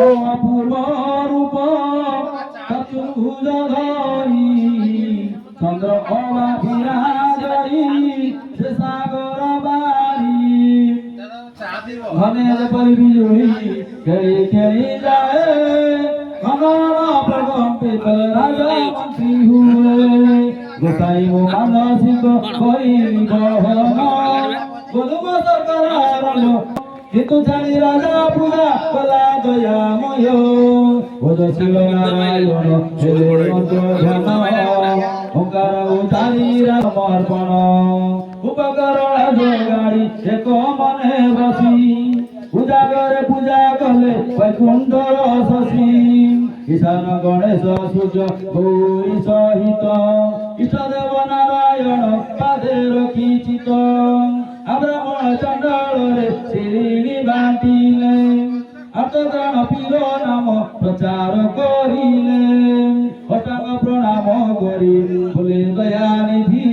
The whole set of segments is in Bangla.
অপূর্ব রূপ চতুর্ভুজধারী চন্দ্র অবা বিরাজী সে সাগর বাড়ি ঘনের পরি বিজুড়ি খেলি খেলি যায় ঘন প্রকম্পিত রাজা মন্ত্রী হুয়ে গোসাই মো মানসিক করি বহন বলুম সরকার কিন্তু জানি রাজা পূজা কলা দয়াময় ওজশীল নারায়ণ ছেলে মন্ত্র ধ্যান ওঙ্কার উচারি রামর্পণ উপকরণ যোগাড়ি এক মনে বসি উজাগরে পূজা কলে বৈকুণ্ঠর শশী ঈশান গণেশ সূর্য গৌরী সহিত ইষ্টদেব নারায়ণ পাদে রখিচিত ব্রাহ্মণ চণ্ডাଳରେ শ্রীনি বাটিলে আর্তগ্রাণ পীর নাম প্রচার করিলে অষ্টাঙ্গ প্রণাম করি বলে দয়ানিধি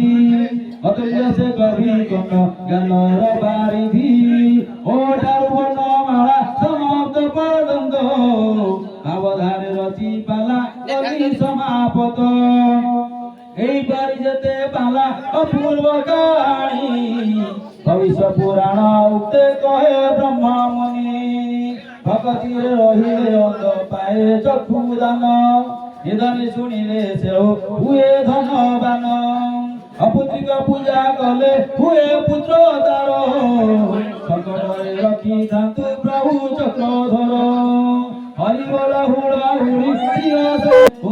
অতুল্য সে কবি কর্ণ জ্ঞানর বারিধি ও চারুবর্ণ মালা সমাপ্ত পর্যন্ত সাবধানে রচি পালা কবি সমাপত এইবারি যেতে পালা অপূর্ব কাহিনী ভবিষ্য পুরাণ উক্তে কহে ব্রহ্মমণি ভকতিরে রহিলে অন্ধ পায়ে চক্ষু দান নিধনে শুনিলে সেও হুয়ে ধনবান অপুত্রিক পূজা কলে হুয়ে পুত্র তার সংকটরে রক্ষিথান্তু প্রভু চক্রধর হরি বল হুড়া হুড়ি প্রিয়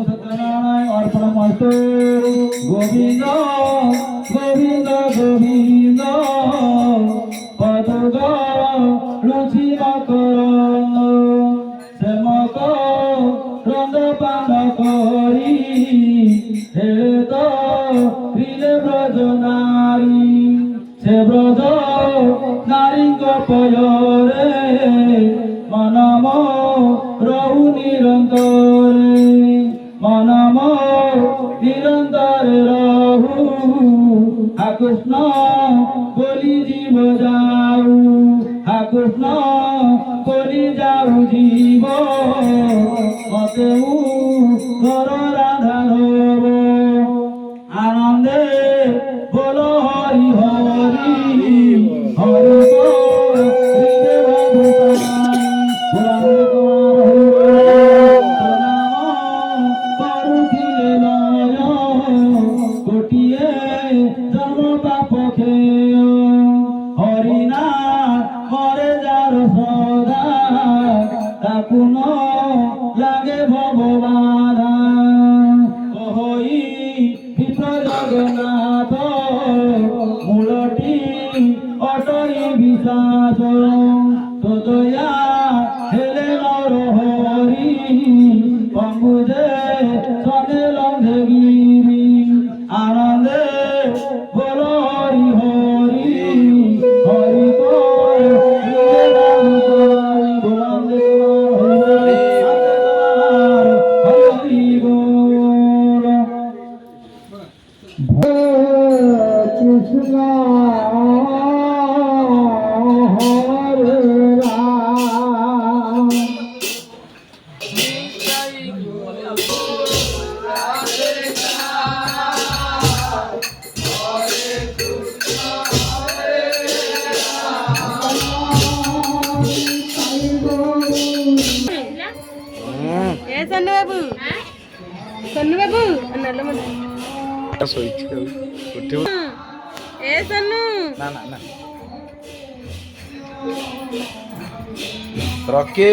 সত্যনারায়ণ অর্পণমস্তু গোবিন্দ গোবিন্দ গোবিন্দ পদুগ লুচি মকরন্দ শ্যামক রন্দ পান করি হেলে তো রিলে ব্রজ নারী সে ব্রজ নারীঙ্গ পয়রে মনম রহু নিরন্তরে মনম নিরন্তরে রহু হা কৃষ্ণ বলি জীব যাও হা কৃষ্ণ বলি যাও জীব মতে ঘর রাধা হব আনন্দে বল হরি হরি হরি হরিনা মরে যার সদা তাকু ন লাগে ভগবান কহই বিপ্র জগন্নাথ মূলটি অটই বিশ্বাস তদয়া হেলে নর হরি পঙ্গুজে সনে লঙ্ঘে গিরি আনন্দে বল হরি হরি হরি কৃষ্ণ হরে রাম సన్ను బాబు సన్ను బాబు నల్ల ఏ సన్ను రొక్కి